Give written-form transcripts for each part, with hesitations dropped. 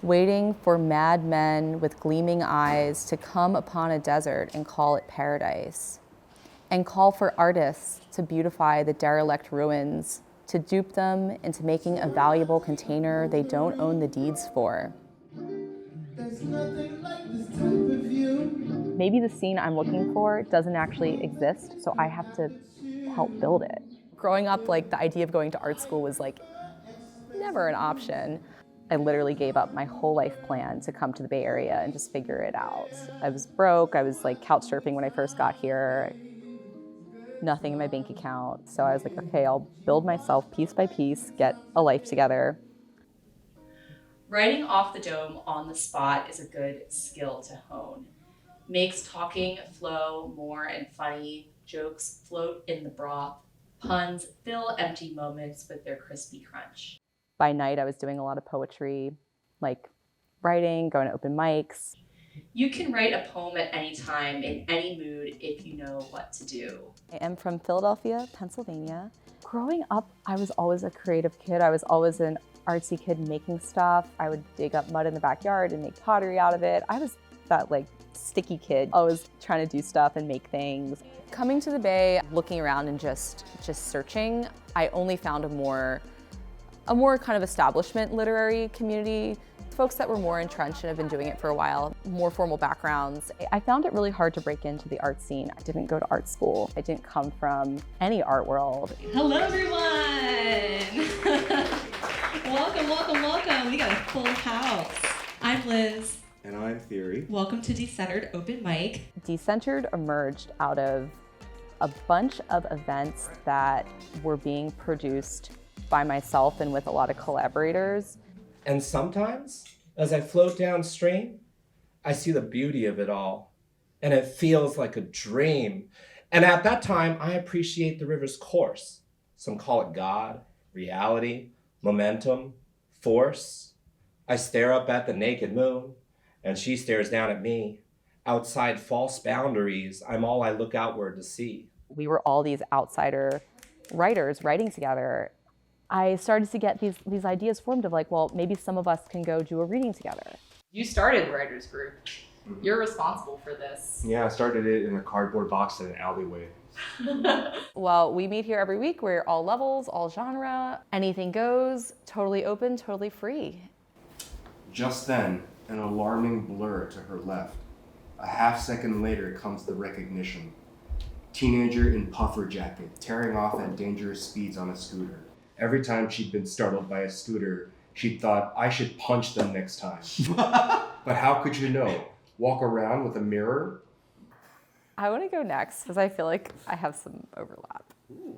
waiting for mad men with gleaming eyes to come upon a desert and call it paradise, and call for artists to beautify the derelict ruins, to dupe them into making a valuable container they don't own the deeds for. There's nothing like this type of view. Maybe the scene I'm looking for doesn't actually exist, so I have to help build it. Growing up, like, the idea of going to art school was like never an option. I literally gave up my whole life plan to come to the Bay Area and just figure it out. I was broke, I was like couch surfing when I first got here, nothing in my bank account. So I was like, okay, I'll build myself piece by piece, get a life together. Writing off the dome on the spot is a good skill to hone. Makes talking flow more and funny, jokes float in the broth, puns fill empty moments with their crispy crunch. By night, I was doing a lot of poetry, like writing, going to open mics. You can write a poem at any time, in any mood, if you know what to do. I am from Philadelphia, Pennsylvania. Growing up, I was always a creative kid. I was always an artsy kid making stuff. I would dig up mud in the backyard and make pottery out of it. I was that like sticky kid, always trying to do stuff and make things. Coming to the Bay, looking around and just searching, I only found a more kind of establishment literary community, folks that were more entrenched and have been doing it for a while, more formal backgrounds. I found it really hard to break into the art scene. I didn't go to art school. I didn't come from any art world. Hello, everyone. Welcome, welcome, welcome. We got a full house. I'm Liz. And I'm Theory. Welcome to Decentered Open Mic. Decentered emerged out of a bunch of events that were being produced by myself and with a lot of collaborators. And sometimes, as I float downstream, I see the beauty of it all, and it feels like a dream. And at that time, I appreciate the river's course. Some call it God, reality, momentum, force. I stare up at the naked moon, and she stares down at me. Outside false boundaries, I'm all I look outward to see. We were all these outsider writers writing together. I started to get these ideas formed of like, well, maybe some of us can go do a reading together. You started the writers group. You're responsible for this. Yeah, I started it in a cardboard box in an alleyway. Well, we meet here every week. We're all levels, all genre, anything goes, totally open, totally free. Just then, an alarming blur to her left. A half second later comes the recognition. Teenager in puffer jacket, tearing off at dangerous speeds on a scooter. Every time she'd been startled by a scooter, she'd thought, I should punch them next time. But how could you know? Walk around with a mirror? I want to go next because I feel like I have some overlap. Ooh.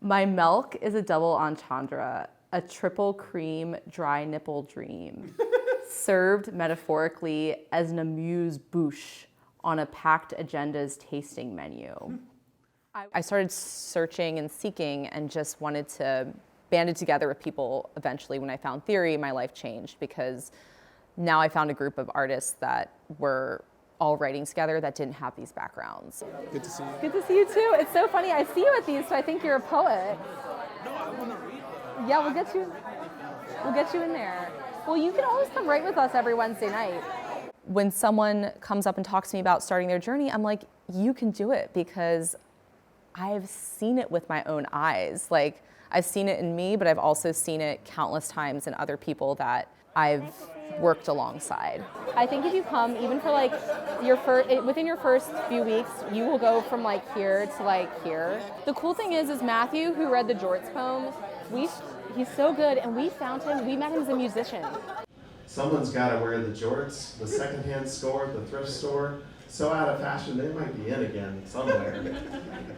My milk is a double entendre, a triple cream dry nipple dream, served metaphorically as an amuse-bouche on a packed agenda's tasting menu. I started searching and seeking and just wanted to band it together with people. Eventually, when I found Theory, my life changed because now I found a group of artists that were all writing together that didn't have these backgrounds. Good to see you. Good to see you too. It's so funny. I see you at these, so I think you're a poet. No, I want to read. Yeah, we'll get you in there. Well, you can always come write with us every Wednesday night. When someone comes up and talks to me about starting their journey, I'm like, you can do it because I've seen it with my own eyes. Like, I've seen it in me, but I've also seen it countless times in other people that I've worked alongside. I think if you come, even for like within your first few weeks, you will go from like here to like here. The cool thing is Matthew, who read the Jorts poem, he's so good, and we found him, we met him as a musician. Someone's got to wear the jorts, the secondhand store, the thrift store. So out of fashion, they might be in again somewhere.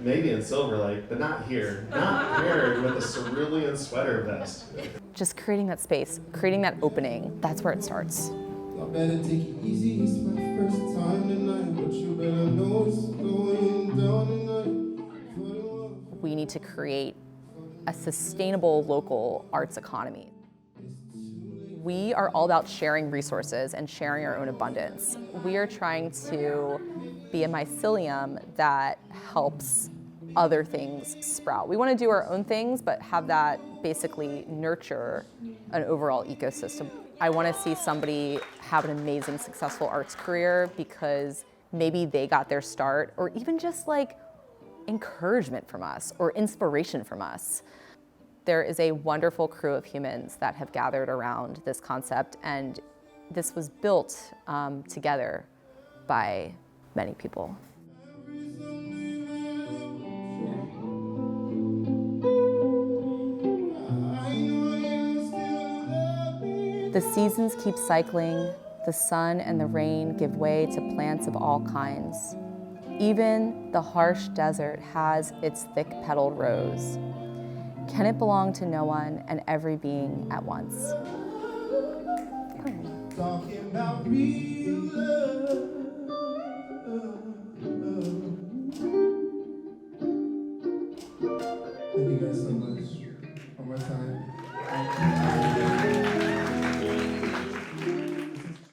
Maybe in Silver Lake, but not here. Not paired with a cerulean sweater vest. Just creating that space, creating that opening, that's where it starts. I better take it easy, it's my first time tonight, but you better know it's going down tonight. We need to create a sustainable local arts economy. We are all about sharing resources and sharing our own abundance. We are trying to be a mycelium that helps other things sprout. We want to do our own things, but have that basically nurture an overall ecosystem. I want to see somebody have an amazing, successful arts career because maybe they got their start, or even just like encouragement from us or inspiration from us. There is a wonderful crew of humans that have gathered around this concept, and this was built together by many people. The seasons keep cycling, the sun and the rain give way to plants of all kinds. Even the harsh desert has its thick-petaled rose. Can it belong to no one and every being at once? Talking about real love. Thank you guys so much. One more time.